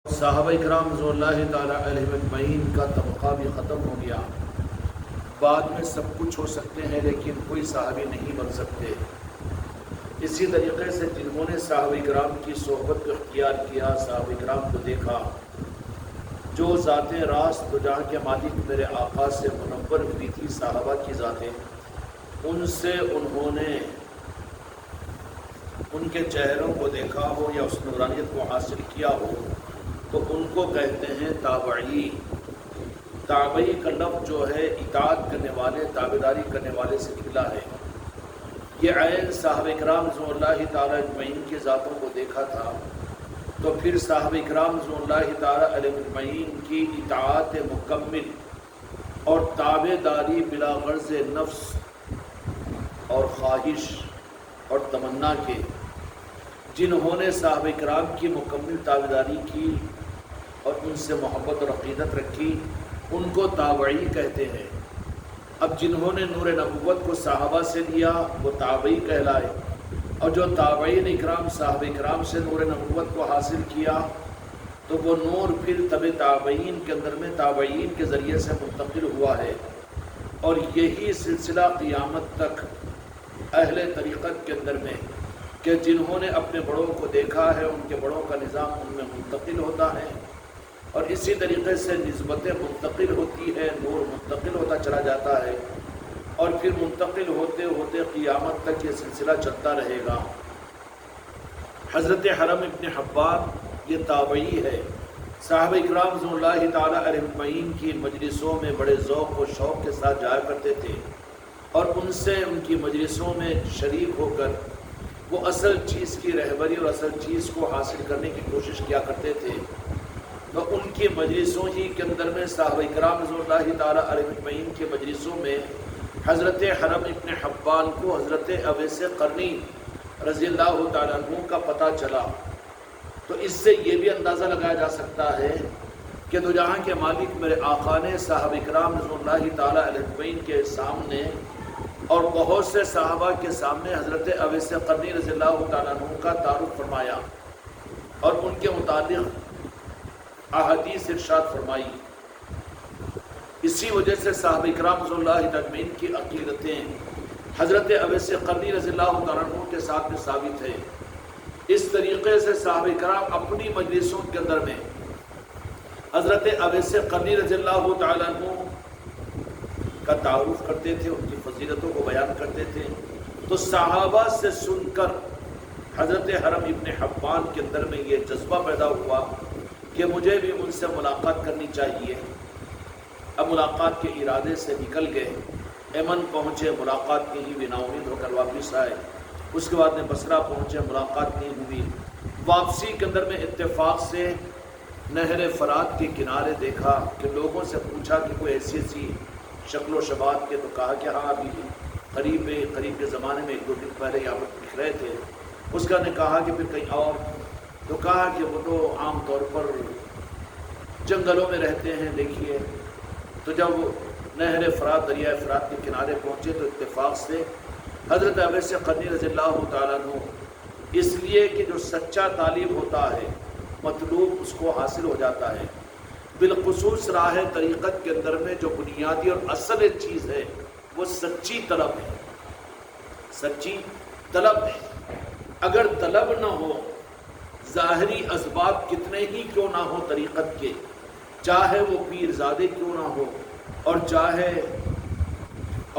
صحابہ اکرام رضی اللہ تعالیٰ علیہ اجمعین کا طبقہ بھی ختم ہو گیا۔ بعد میں سب کچھ ہو سکتے ہیں لیکن کوئی صحابی نہیں بن سکتے۔ اسی طریقے سے جنہوں نے صحابہ اکرام کی صحبت کو اختیار کیا، صحابہ اکرام کو دیکھا، جو ذاتیں راست تو جہاں کے مالک میرے آقا سے منور ہوئی تھی، صحابہ کی ذاتیں، ان سے انہوں نے ان کے چہروں کو دیکھا ہو یا اس نورانیت کو حاصل کیا ہو تو ان کو کہتے ہیں تابعی۔ تابعی کا لفظ جو ہے اطاعت کرنے والے، تابعداری کرنے والے سے نکلا ہے۔ یہ عین صحابہ اکرام رضی اللہ تعالیٰ اجمعین کی ذاتوں کو دیکھا تھا تو پھر صحابہ اکرام رضی اللہ تعالیٰ علیہ اجمعین کی اطاعت مکمل اور تابعداری بلا غرض نفس اور خواہش اور تمنا کے، جنہوں نے صحابہ اکرام کی مکمل تابعداری کی اور ان سے محبت اور عقیدت رکھی، ان کو تابعی کہتے ہیں۔ اب جنہوں نے نور نبوت کو صحابہ سے لیا وہ تابعی کہلائے، اور جو تابعین اکرام صحابہ اکرام سے نور نبوت کو حاصل کیا تو وہ نور پھر تبع تابعین کے اندر میں تابعین کے ذریعے سے منتقل ہوا ہے، اور یہی سلسلہ قیامت تک اہل طریقت کے اندر میں کہ جنہوں نے اپنے بڑوں کو دیکھا ہے ان کے بڑوں کا نظام ان میں منتقل ہوتا ہے، اور اسی طریقے سے نسبتیں منتقل ہوتی ہے، نور منتقل ہوتا چلا جاتا ہے، اور پھر منتقل ہوتے ہوتے قیامت تک یہ سلسلہ چلتا رہے گا۔ حضرت حرم ابن حبان یہ تابعی ہے۔ صحابہ اکرام رضی اللہ تعالیٰ علیہ اجمعین کی مجلسوں میں بڑے ذوق و شوق کے ساتھ جایا کرتے تھے، اور ان سے ان کی مجلسوں میں شریک ہو کر وہ اصل چیز کی رہبری اور اصل چیز کو حاصل کرنے کی کوشش کیا کرتے تھے۔ تو ان کی مجلسوں ہی کے اندر میں صحابہ اکرام رضی اللہ تعالیٰ علیہ اجمعین کے مجلسوں میں حضرت حرم ابن حبان کو حضرت اویس قرنی رضی اللہ تعالیٰ عنہ کا پتہ چلا۔ تو اس سے یہ بھی اندازہ لگایا جا سکتا ہے کہ دو جہاں کے مالک میرے آقا نے صحابہ اکرام رضی اللہ تعالیٰ علیہ اجمعین کے سامنے اور بہت سے صحابہ کے سامنے حضرت اویس قرنی رضی اللہ تعالیٰ عنہ کا تعارف فرمایا اور ان کے متعلق احادیث ارشاد فرمائی۔ اسی وجہ سے صحابہ اکرام رضی اللہ تعالیٰ اجمعین کی عقیدتیں حضرت اویس قرنی رضی اللہ تعالیٰ عنہ کے ساتھ میں ثابت ہے۔ اس طریقے سے صحابہ اکرام اپنی مجلسوں کے اندر میں حضرت اویس قرنی رضی اللہ تعالیٰ عنہ کا تعارف کرتے تھے، ان کی فضیلتوں کو بیان کرتے تھے۔ تو صحابہ سے سن کر حضرت حرم ابن حبان کے اندر میں یہ جذبہ پیدا ہوا کہ مجھے بھی ان سے ملاقات کرنی چاہیے۔ اب ملاقات کے ارادے سے نکل گئے، یمن پہنچے، ملاقات کی ہوئی، نا امید ہو کر واپس آئے۔ اس کے بعد میں بصرہ پہنچے، ملاقات نہیں ہوئی۔ واپسی کے اندر میں اتفاق سے نہر فرات کے کنارے دیکھا کہ لوگوں سے پوچھا کہ کوئی ایسی شکل و شباب کے، تو کہا کہ ہاں ابھی قریب کے زمانے میں 1-2 دن پہلے یہاں پر دکھ رہے تھے۔ اس کا نے کہا کہ پھر کہیں اور، تو کہا کہ وہ تو عام طور پر جنگلوں میں رہتے ہیں، دیکھیے۔ تو جب نہر فرات، دریائے فرات کے کنارے پہنچے تو اتفاق سے حضرت اویس قرنی رضی اللہ تعالیٰ عنہ، اس لیے کہ جو سچا طالب ہوتا ہے مطلوب اس کو حاصل ہو جاتا ہے۔ بالخصوص راہ طریقت کے اندر میں جو بنیادی اور اصل چیز ہے وہ سچی طلب ہے، سچی طلب ہے۔ اگر طلب نہ ہو، ظاہری اسباب کتنے ہی کیوں نہ ہو طریقت کے، چاہے وہ پیر زادے کیوں نہ ہو اور چاہے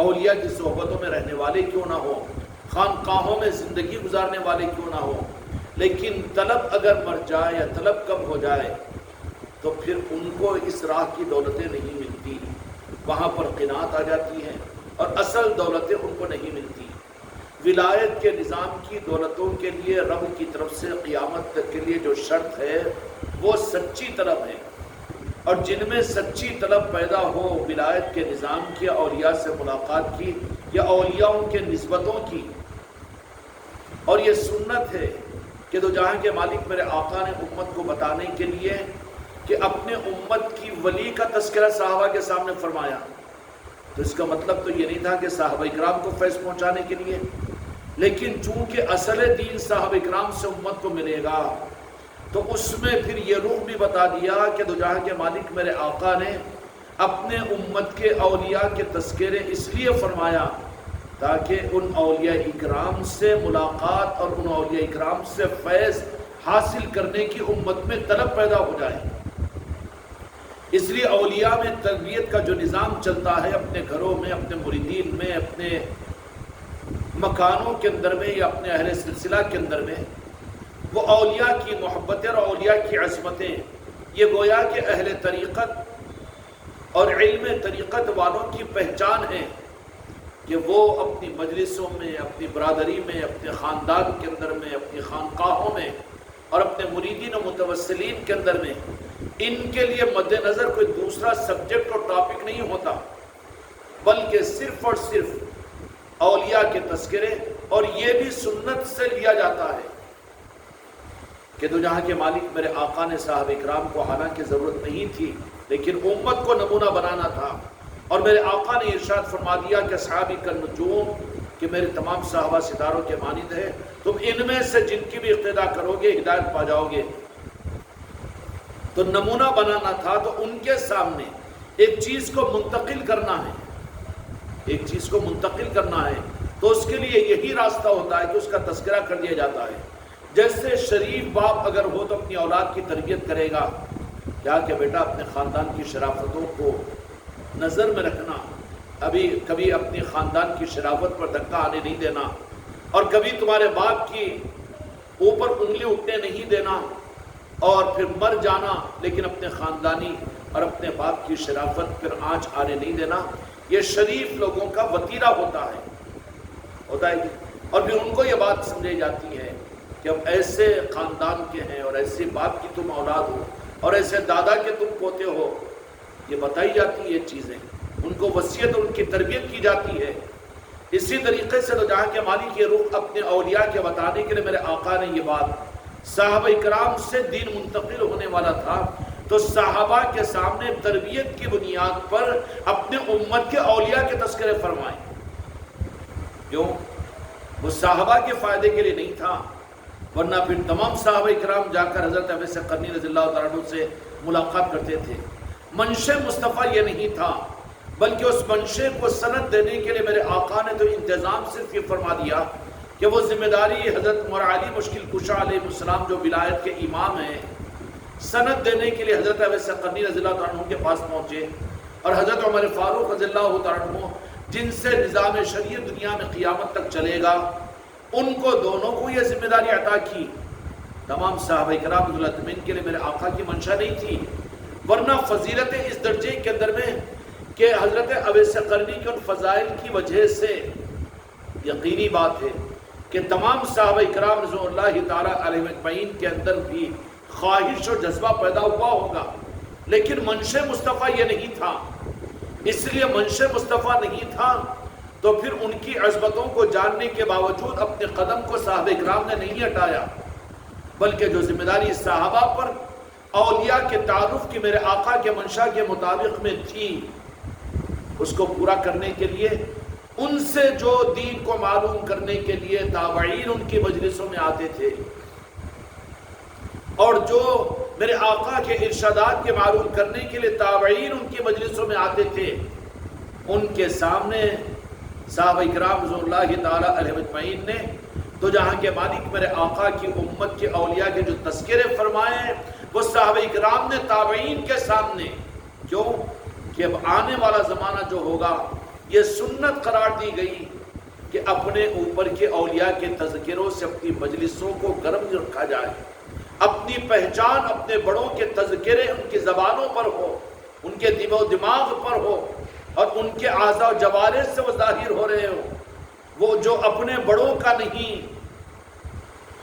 اولیاء کی صحبتوں میں رہنے والے کیوں نہ ہو، خانقاہوں میں زندگی گزارنے والے کیوں نہ ہو، لیکن طلب اگر مر جائے یا طلب کم ہو جائے تو پھر ان کو اس راہ کی دولتیں نہیں ملتی، وہاں پر قناعت آ جاتی ہے اور اصل دولتیں ان کو نہیں ملتی۔ ولایت کے نظام کی دولتوں کے لیے رب کی طرف سے قیامت تک کے لیے جو شرط ہے وہ سچی طلب ہے، اور جن میں سچی طلب پیدا ہو ولایت کے نظام کی، اولیاء سے ملاقات کی یا اولیاء کے نسبتوں کی، اور یہ سنت ہے کہ دو جہاں کے مالک میرے آقا نے امت کو بتانے کے لیے کہ اپنے امت کی ولی کا تذکرہ صحابہ کے سامنے فرمایا۔ تو اس کا مطلب تو یہ نہیں تھا کہ صحابہ اکرام کو فیض پہنچانے کے لیے، لیکن چونکہ اصل دین صحابہ اکرام سے امت کو ملے گا تو اس میں پھر یہ رخ بھی بتا دیا کہ دو جہاں کے مالک میرے آقا نے اپنے امت کے اولیاء کے تذکرے اس لیے فرمایا تاکہ ان اولیاء اکرام سے ملاقات اور ان اولیاء اکرام سے فیض حاصل کرنے کی امت میں طلب پیدا ہو جائے۔ اس لیے اولیاء میں تربیت کا جو نظام چلتا ہے اپنے گھروں میں، اپنے مریدین میں، اپنے مکانوں کے اندر میں یا اپنے اہل سلسلہ کے اندر میں، وہ اولیاء کی محبتیں اور اولیاء کی عظمتیں یہ گویا کہ اہل طریقت اور علم طریقت والوں کی پہچان ہے کہ وہ اپنی مجلسوں میں، اپنی برادری میں، اپنے خاندان کے اندر میں، اپنی خانقاہوں میں اور اپنے مریدین و متوسلین کے اندر میں ان کے لیے مد نظر کوئی دوسرا سبجیکٹ اور ٹاپک نہیں ہوتا، بلکہ صرف اور صرف اولیاء کے تذکرے، اور یہ بھی سنت سے لیا جاتا ہے کہ دو جہاں کے مالک میرے آقا نے صحابہ کرام کو حالانکہ ضرورت نہیں تھی لیکن امت کو نمونہ بنانا تھا، اور میرے آقا نے ارشاد فرما دیا کہ صحابی کا نجوم، کہ میرے تمام صحابہ ستاروں کے مانند ہیں، تم ان میں سے جن کی بھی اقتداء کرو گے ہدایت پا جاؤ گے۔ تو نمونہ بنانا تھا، تو ان کے سامنے ایک چیز کو منتقل کرنا ہے، ایک چیز کو منتقل کرنا ہے، تو اس کے لیے یہی راستہ ہوتا ہے کہ اس کا تذکرہ کر دیا جاتا ہے۔ جیسے شریف باپ اگر ہو تو اپنی اولاد کی تربیت کرے گا کیا کہ بیٹا اپنے خاندان کی شرافتوں کو نظر میں رکھنا، کبھی اپنی خاندان کی شرافت پر دھکا آنے نہیں دینا، اور کبھی تمہارے باپ کی اوپر انگلی اٹھنے نہیں دینا، اور پھر مر جانا لیکن اپنے خاندانی اور اپنے باپ کی شرافت پر آنچ آنے نہیں دینا۔ یہ شریف لوگوں کا وتیرہ ہوتا ہے اور پھر ان کو یہ بات سمجھی جاتی ہے کہ ہم ایسے خاندان کے ہیں اور ایسے باپ کی تم اولاد ہو اور ایسے دادا کے تم پوتے ہو، یہ بتائی جاتی ہے یہ چیزیں، ان کو وصیت اور ان کی تربیت کی جاتی ہے۔ اسی طریقے سے تو جہاں کے مالک یہ رخ اپنے اولیاء کے بتانے کے لیے میرے آقا نے یہ بات، صحابہ اکرام سے دین منتقل ہونے والا تھا تو صحابہ کے سامنے تربیت کی بنیاد پر اپنے امت کے اولیاء کے تذکرے فرمائے۔ کیوں؟ وہ صحابہ کے فائدے کے لیے نہیں تھا، ورنہ پھر تمام صحابہ اکرام جا کر حضرت اویس قرنی رضی اللہ تعالیٰ عنہ سے ملاقات کرتے تھے۔ منشے مصطفیٰ یہ نہیں تھا، بلکہ اس منشے کو سند دینے کے لیے میرے آقا نے تو انتظام صرف یہ فرما دیا کہ وہ ذمہ داری حضرت عمر علی مشکل کشا علیہ السلام جو ولایت کے امام ہیں، سند دینے کے لیے حضرت اویس قرنی رضی اللہ تعالیٰ عنہ کے پاس پہنچے، اور حضرت عمر فاروق رضی اللہ تعالیٰ عنہ جن سے نظام شریعت دنیا میں قیامت تک چلے گا، ان کو دونوں کو یہ ذمہ داری عطا کی۔ تمام صحابہ کرام رضی اللہ عنہم کے لیے میرے آقا کی منشا نہیں تھی، ورنہ فضیلت اس درجے کے اندر میں کہ حضرت اویس قرنی کے ان فضائل کی وجہ سے یقینی بات ہے کہ تمام صحابہ کرام رضی اللہ تعالیٰ علیہ اجمعین کے اندر بھی خواہش اور جذبہ پیدا ہوا ہوگا، لیکن منشے مصطفیٰ یہ نہیں تھا۔ اس لیے منشے مصطفیٰ نہیں تھا تو پھر ان کی عظمتوں کو جاننے کے باوجود اپنے قدم کو صحابہ کرام نے نہیں ہٹایا، بلکہ جو ذمہ داری صحابہ پر اولیاء کے تعارف کی میرے آقا کے منشا کے مطابق میں تھی، اس کو پورا کرنے کے لیے ان سے جو دین کو معلوم کرنے کے لیے تابعین ان کی مجلسوں میں آتے تھے، اور جو میرے آقا کے ارشادات کے معلوم کرنے کے لیے تابعین ان کی مجلسوں میں آتے تھے، ان کے سامنے صحابہ کرام رضی اللہ تعالیٰ علیہ اجمعین نے تو جہاں کے مالک میرے آقا کی امت کے اولیاء کے جو تذکرے فرمائے ہیں، وہ صحابہ کرام نے تابعین کے سامنے، کیوں کہ اب آنے والا زمانہ جو ہوگا یہ سنت قرار دی گئی کہ اپنے اوپر کے اولیاء کے تذکروں سے اپنی مجلسوں کو گرم رکھا جائے، اپنی پہچان اپنے بڑوں کے تذکرے ان کی زبانوں پر ہو، ان کے دل و دماغ پر ہو، اور ان کے اعضاء و جوارح سے وہ ظاہر ہو رہے ہو۔ وہ جو اپنے بڑوں کا نہیں،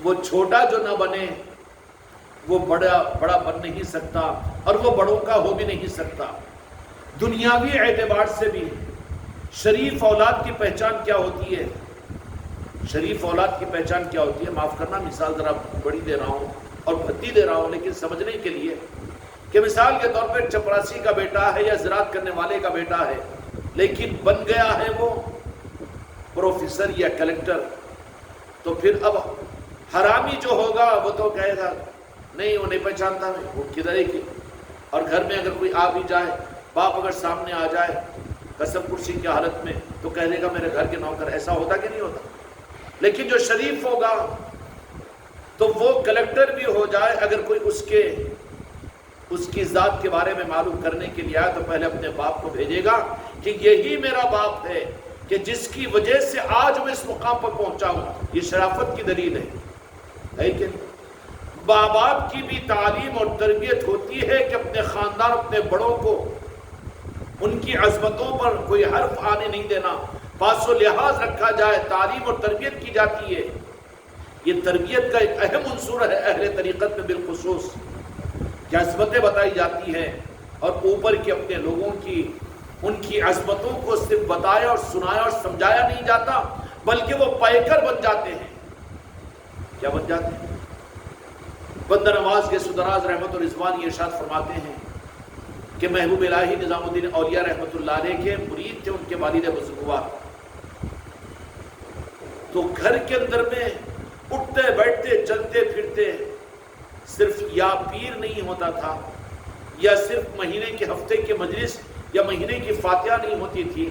وہ چھوٹا جو نہ بنے، وہ بڑا بن نہیں سکتا، اور وہ بڑوں کا ہو بھی نہیں سکتا۔ دنیاوی اعتبار سے بھی شریف اولاد کی پہچان کیا ہوتی ہے؟ شریف اولاد کی پہچان کیا ہوتی ہے؟ معاف کرنا مثال ذرا بڑی دے رہا ہوں اور بھدی دے رہا ہوں، لیکن سمجھنے کے لیے کہ مثال کے طور پر چپراسی کا بیٹا ہے یا زراعت کرنے والے کا بیٹا ہے، لیکن بن گیا ہے وہ پروفیسر یا کلیکٹر، تو پھر اب حرامی جو ہوگا وہ تو کہے گا نہیں وہ نہیں پہچانتا میں، وہ کدھر ہے کی. اور گھر میں اگر کوئی آ بھی جائے، باپ اگر سامنے آ جائے قسم کرسی کی حالت میں تو کہہ دے گا میرے گھر کے نوکر. ایسا ہوتا کہ نہیں ہوتا؟ لیکن جو شریف ہوگا تو وہ کلیکٹر بھی ہو جائے، اگر کوئی اس کی ذات کے بارے میں معلوم کرنے کے لیے آئے تو پہلے اپنے باپ کو بھیجے گا کہ یہی میرا باپ ہے کہ جس کی وجہ سے آج میں اس مقام پر پہنچا ہوں. یہ شرافت کی دلیل ہے کہ باپ کی بھی تعلیم اور تربیت ہوتی ہے کہ اپنے خاندان، اپنے بڑوں کو ان کی عظمتوں پر کوئی حرف آنے نہیں دینا، پاس و لحاظ رکھا جائے، تعلیم اور تربیت کی جاتی ہے. یہ تربیت کا ایک اہم عنصر ہے اہل طریقت میں بالخصوص، کہ عظمتیں بتائی جاتی ہیں اور اوپر کے اپنے لوگوں کی ان کی عظمتوں کو صرف بتایا اور سنایا اور سمجھایا نہیں جاتا، بلکہ وہ پیکر بن جاتے ہیں. کیا بن جاتے ہیں؟ بندر نواز کے سدراز رحمت و رضوان یہ ارشاد فرماتے ہیں کہ محبوب الہی نظام الدین اولیاء رحمت اللہ علیہ کے مرید تھے ان کے والد بزرگوار. تو گھر کے اندر میں اٹھتے بیٹھتے چلتے پھرتے صرف یا پیر نہیں ہوتا تھا، یا صرف مہینے کے ہفتے کے مجلس یا مہینے کی فاتحہ نہیں ہوتی تھی،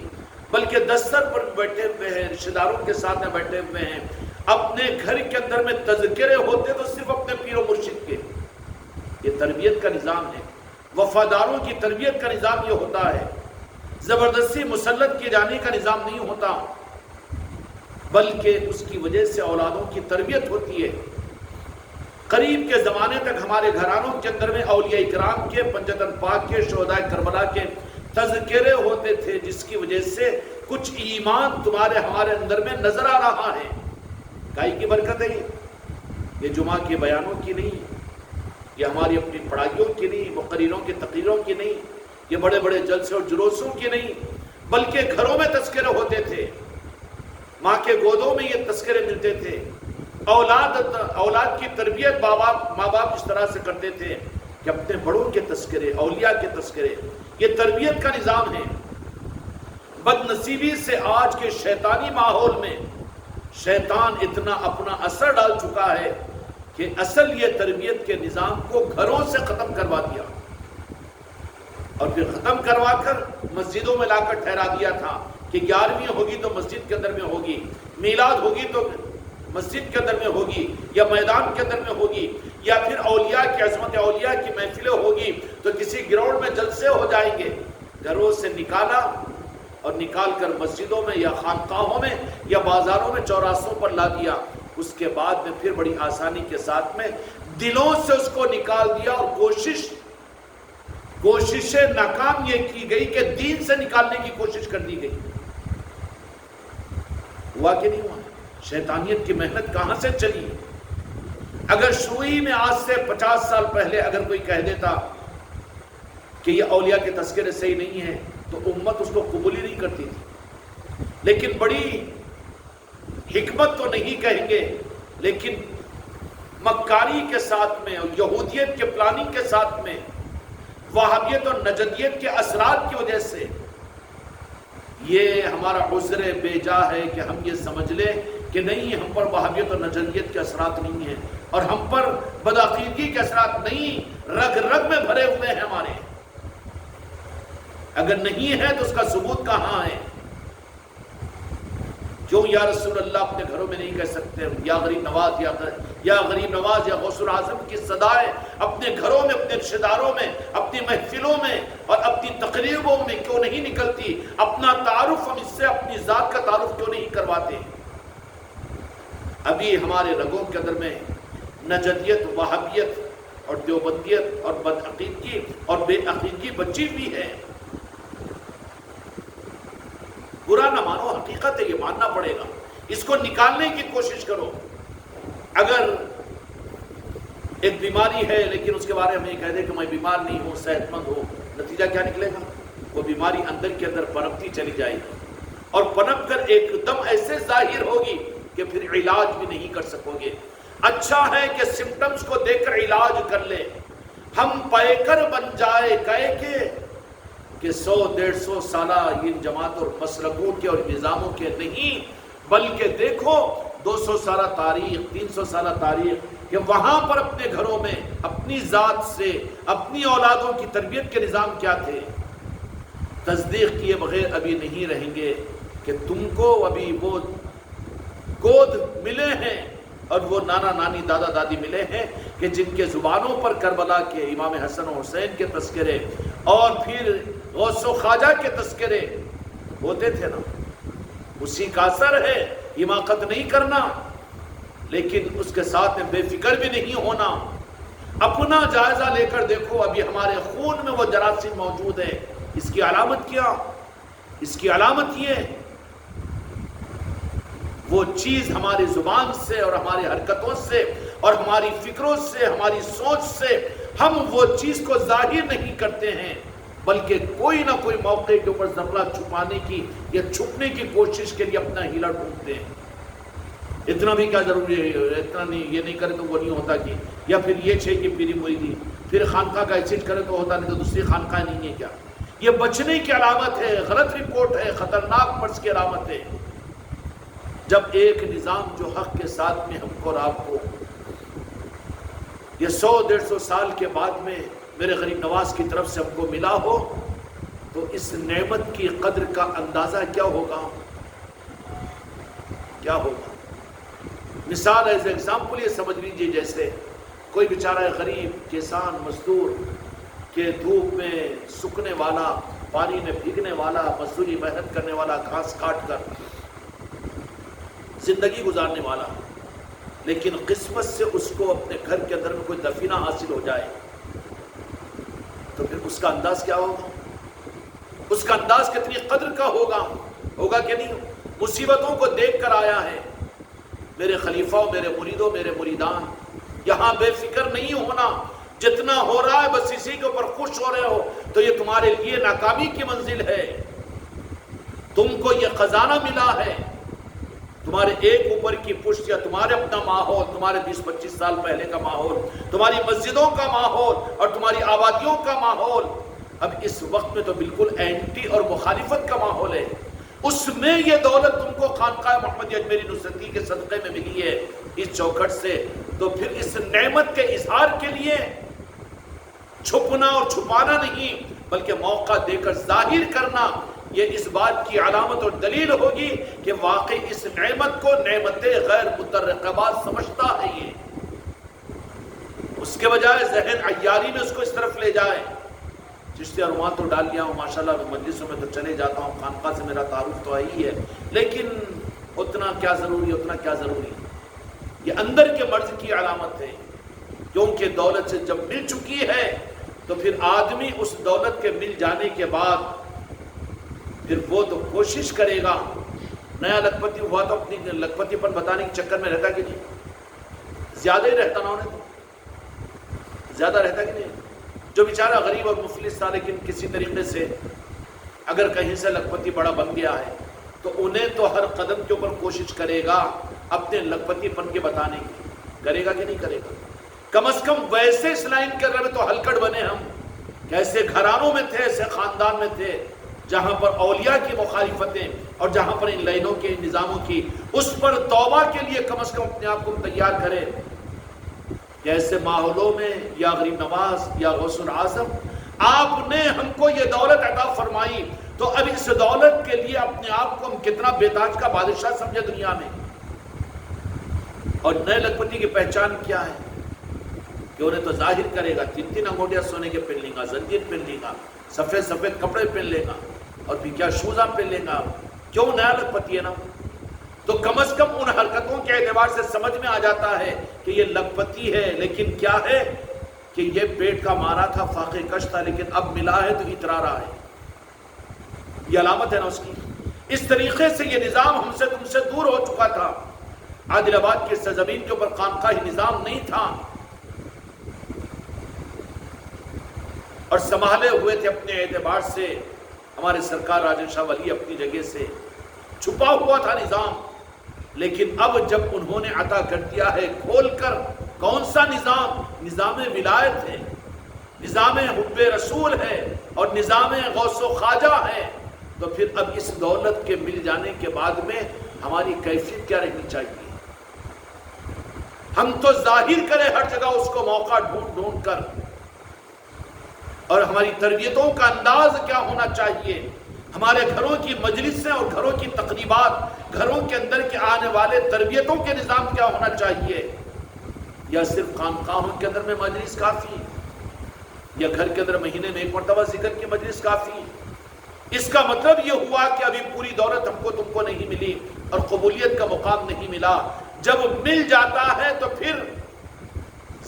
بلکہ دستر پر بیٹھے ہوئے ہیں، رشتہ داروں کے ساتھ میں بیٹھے ہوئے ہیں. اپنے گھر کے اندر میں تذکرے ہوتے تو صرف اپنے پیر و مرشد کے. یہ تربیت کا نظام ہے، وفاداروں کی تربیت کا نظام یہ ہوتا ہے. زبردستی مسلط کیے جانے کا نظام نہیں ہوتا، بلکہ اس کی وجہ سے اولادوں کی تربیت ہوتی ہے. قریب کے زمانے تک ہمارے گھرانوں کے اندر میں اولیاء کرام کے، پنجتن پاک کے، شہداء کربلا کے تذکرے ہوتے تھے، جس کی وجہ سے کچھ ایمان تمہارے ہمارے اندر میں نظر آ رہا ہے. کائی کی برکت ہے یہ جمعہ کے بیانوں کی نہیں، یہ ہماری اپنی پڑھائیوں کی نہیں، مقرروں کے تقریروں کی نہیں، یہ بڑے بڑے جلسے اور جلوسوں کی نہیں، بلکہ گھروں میں تذکرے ہوتے تھے. ماں کے گودوں میں یہ تذکرے ملتے تھے. اولاد کی تربیت ماں باپ اس طرح سے کرتے تھے کہ اپنے بڑوں کے تذکرے، اولیاء کے تذکرے، یہ تربیت کا نظام ہے. بد نصیبی سے آج کے شیطانی ماحول میں شیطان اتنا اپنا اثر ڈال چکا ہے کہ اصل یہ تربیت کے نظام کو گھروں سے ختم کروا دیا، اور پھر ختم کروا کر مسجدوں میں لا کر ٹھہرا دیا تھا کہ 11ویں ہوگی تو مسجد کے اندر میں ہوگی، میلاد ہوگی تو مسجد کے اندر میں ہوگی، یا میدان کے اندر میں ہوگی، یا پھر اولیاء کی عظمت اولیاء کی محفلیں ہوگی تو کسی گراؤنڈ میں جلسے ہو جائیں گے. گھروں سے نکالا اور نکال کر مسجدوں میں یا خانقاہوں میں یا بازاروں میں چوراستوں پر لا دیا. اس کے بعد میں پھر بڑی آسانی کے ساتھ میں دلوں سے اس کو نکال دیا، اور کوششیں ناکام یہ کی گئی کہ دین سے نکالنے کی کوشش کر دی گئی. ہوا کہ نہیں ہوا؟ شیطانیت کی محنت کہاں سے چلی؟ اگر شروعی میں آج سے 50 سال پہلے اگر کوئی کہہ دیتا کہ یہ اولیاء کے تذکرے صحیح نہیں ہیں تو امت اس کو قبول ہی نہیں کرتی تھی. لیکن بڑی حکمت تو نہیں کہیں گے، لیکن مکاری کے ساتھ میں اور یہودیت کے پلاننگ کے ساتھ میں وہابیت اور نجدیت کے اثرات کی وجہ سے یہ ہمارا عذر بے جا ہے کہ ہم یہ سمجھ لیں کہ نہیں، ہم پر وہابیت اور نجدیت کے اثرات نہیں ہیں، اور ہم پر بدعقیدگی کے اثرات نہیں، رگ رگ میں بھرے ہوئے ہیں ہمارے. اگر نہیں ہے تو اس کا ثبوت کہاں ہے؟ کیوں یا رسول اللہ اپنے گھروں میں نہیں کہہ سکتے یا غریب نواز یا غریب نواز یا غوث العظم کی صدائیں اپنے گھروں میں، اپنے رشتہ داروں میں، اپنی محفلوں میں اور اپنی تقریبوں میں کیوں نہیں نکلتی؟ اپنا تعارف ہم اس سے اپنی ذات کا تعارف کیوں نہیں کرواتے؟ ابھی ہمارے رگوں کے اندر میں نجدیت، وہابیت اور دیوبندیت اور بدعقیدگی اور بے عقیدگی بچی ہوئی ہے. برا نہ مانو، حقیقت ہے، یہ ماننا پڑے گا. اس کو نکالنے کی کوشش کرو. اگر ایک بیماری ہے لیکن اس کے بارے میں یہ کہہ دے کہ میں بیمار نہیں ہوں، صحت مند ہوں، نتیجہ کیا نکلے گا؟ وہ بیماری اندر کے اندر پنپتی چلی جائے گی، اور پنپ کر ایک دم ایسے ظاہر ہوگی کہ پھر علاج بھی نہیں کر سکو گے. اچھا ہے کہ سمپٹمز کو دیکھ کر علاج کر لے. ہم پیکر بن جائے کہے کہ 100-150 سالہ ان جماعت اور مسلکوں کے اور نظاموں کے نہیں، بلکہ دیکھو 200 سالہ تاریخ، 300 سالہ تاریخ کہ وہاں پر اپنے گھروں میں اپنی ذات سے اپنی اولادوں کی تربیت کے نظام کیا تھے، تصدیق کیے بغیر ابھی نہیں رہیں گے کہ تم کو ابھی وہ گود ملے ہیں اور وہ نانا نانی دادا دادی ملے ہیں کہ جن کے زبانوں پر کربلا کے امام حسن و حسین کے تذکرے اور پھر غوث و خواجہ کے تذکرے ہوتے تھے نا، اسی کا اثر ہے حماقت نہیں کرنا، لیکن اس کے ساتھ میں بے فکر بھی نہیں ہونا۔ اپنا جائزہ لے کر دیکھو، ابھی ہمارے خون میں وہ جراثیم موجود ہیں، اس کی علامت کیا؟ اس کی علامت یہ وہ چیز ہماری زبان سے اور ہماری حرکتوں سے اور ہماری فکروں سے، ہماری سوچ سے ہم وہ چیز کو ظاہر نہیں کرتے ہیں، بلکہ کوئی نہ کوئی موقع کے اوپر ذرہ چھپانے کی یا چھپنے کی کوشش کے لیے اپنا ہیلا ڈھونڈتے ہیں۔ اتنا بھی کیا ضروری ہے، اتنا نہیں، یہ نہیں کرے تو وہ نہیں ہوتا کہ، یا پھر یہ چھے کہ پیری مریدی، پھر خانقاہ کا ایسیج کرے تو ہوتا نہیں تو دوسری خانقاہ نہیں ہے کیا؟ یہ بچنے کی علامت ہے، غلط رپورٹ ہے، خطرناک مرض کی علامت ہے۔ جب ایک نظام جو حق کے ساتھ میں ہم کو اور آپ کو یہ 100-150 سال کے بعد میں میرے غریب نواز کی طرف سے ہم کو ملا ہو تو اس نعمت کی قدر کا اندازہ کیا ہوگا؟ کیا ہوگا؟ مثال ایز ایگزامپل یہ سمجھ لیجیے، جیسے کوئی بیچارہ غریب کسان مزدور کہ دھوپ میں سکنے والا، پانی میں بھیگنے والا، مزدوری محنت کرنے والا، گھاس کاٹ کر زندگی گزارنے والا، لیکن قسمت سے اس کو اپنے گھر کے اندر میں کوئی دفینہ حاصل ہو جائے تو پھر اس کا انداز کیا ہوگا؟ اس کا انداز کتنی قدر کا ہوگا کہ نہیں؟ مصیبتوں کو دیکھ کر آیا ہے۔ میرے خلیفہ، میرے مریدوں، میرے مریدان، یہاں بے فکر نہیں ہونا، جتنا ہو رہا ہے بس اسی کے اوپر خوش ہو رہے ہو تو یہ تمہارے لیے ناکامی کی منزل ہے۔ تم کو یہ خزانہ ملا ہے، تمہارے ایک اوپر کی پشت یا تمہارے اپنا ماحول، تمہارے 20-25 سال پہلے کا ماحول، تمہاری مسجدوں کا ماحول اور تمہاری آبادیوں کا ماحول اب اس وقت میں تو بالکل اینٹی اور مخالفت کا ماحول ہے۔ اس میں یہ دولت تم کو خانقاہ محمدیہ اجمیری نصرتی کے صدقے میں ملی ہے اس چوکھٹ سے، تو پھر اس نعمت کے اظہار کے لیے چھپنا اور چھپانا نہیں بلکہ موقع دے کر ظاہر کرنا، یہ اس بات کی علامت اور دلیل ہوگی کہ واقعی اس نعمت کو نعمت غیر مترقبہ سمجھتا ہے۔ یہ اس کے بجائے ذہن عیاری میں اس کو اس طرف لے جائے۔ چشتی عنوان تو ڈال لیا ہوں، ماشاءاللہ مجلسوں میں تو چلے جاتا ہوں، خانقاہ سے میرا تعارف تو ہی ہے، لیکن اتنا کیا ضروری، اتنا کیا ضروری؟ یہ اندر کے مرض کی علامت ہے، کیونکہ دولت سے جب مل چکی ہے تو پھر آدمی اس دولت کے مل جانے کے بعد پھر وہ تو کوشش کرے گا۔ نیا لکھپتی ہوا تو اپنی لکھپتی پن بتانے کے چکر میں رہتا کہ نہیں؟ زیادہ ہی رہتا نا، انہیں تو زیادہ رہتا کہ نہیں؟ جو بیچارہ غریب اور مفلس تھا لیکن کسی طریقے سے اگر کہیں سے لکھپتی بڑا بن گیا ہے تو انہیں تو ہر قدم کے اوپر کوشش کرے گا اپنے لکھپتی پن کے بتانے کی، کرے گا کہ نہیں کرے گا؟ کم از کم ویسے اس لائن کے اندر تو ہلکڑ بنے ہم، کیسے گھرانوں میں تھے، ایسے خاندان میں تھے جہاں پر اولیاء کی مخالفتیں اور جہاں پر ان لائنوں کے نظاموں کی، اس پر توبہ کے لیے کم از کم اپنے آپ کو تیار کرے۔ ایسے ماحولوں میں یا غریب نواز یا غوث الاعظم آپ نے ہم کو یہ دولت عطا فرمائی تو اب اس دولت کے لیے اپنے آپ کو ہم کتنا بیتاج کا بادشاہ سمجھے دنیا میں۔ اور نئے لکھپتی کی پہچان کیا ہے کہ انہیں تو ظاہر کرے گا، 3 انگوٹیاں سونے کے پہن لے گا، زنجیر پہن لے گا، سفید سفید کپڑے پہن لے گا اور پھر کیا شوزاں پہن لے گا، کیوں نیا لکھپتی ہے نا، تو کم از کم ان حرکتوں کے اعتبار سے سمجھ میں آ جاتا ہے کہ یہ لکھپتی ہے، لیکن کیا ہے کہ یہ پیٹ کا مارا تھا، فاقے کش تھا، لیکن اب ملا ہے تو اترا رہا ہے، یہ علامت ہے نا اس کی۔ اس طریقے سے یہ نظام ہم سے تم سے دور ہو چکا تھا۔ عادل آباد کی سرزمین کے اوپر خانقاہی نظام نہیں تھا اور سنبھالے ہوئے تھے اپنے اعتبار سے ہمارے سرکار راجن شاہ ولی اپنی جگہ سے، چھپا ہوا تھا نظام، لیکن اب جب انہوں نے عطا کر دیا ہے کھول کر، کون سا نظام؟ نظام ولایت ہے، نظام حب رسول ہے اور نظام غوث و خواجہ ہے، تو پھر اب اس دولت کے مل جانے کے بعد میں ہماری کیفیت کیا رہنی چاہیے؟ ہم تو ظاہر کریں ہر جگہ اس کو موقع ڈھونڈ ڈھونڈ کر. اور ہماری تربیتوں کا انداز کیا ہونا چاہیے؟ ہمارے گھروں کی مجلسیں اور گھروں کی تقریبات، گھروں کے اندر کے آنے والے تربیتوں کے نظام کیا ہونا چاہیے؟ یا صرف خانقاہوں کے اندر میں مجلس کافی، یا گھر کے اندر مہینے میں ایک مرتبہ ذکر کی مجلس کافی؟ اس کا مطلب یہ ہوا کہ ابھی پوری دولت ہم کو تم کو نہیں ملی اور قبولیت کا مقام نہیں ملا. جب مل جاتا ہے تو پھر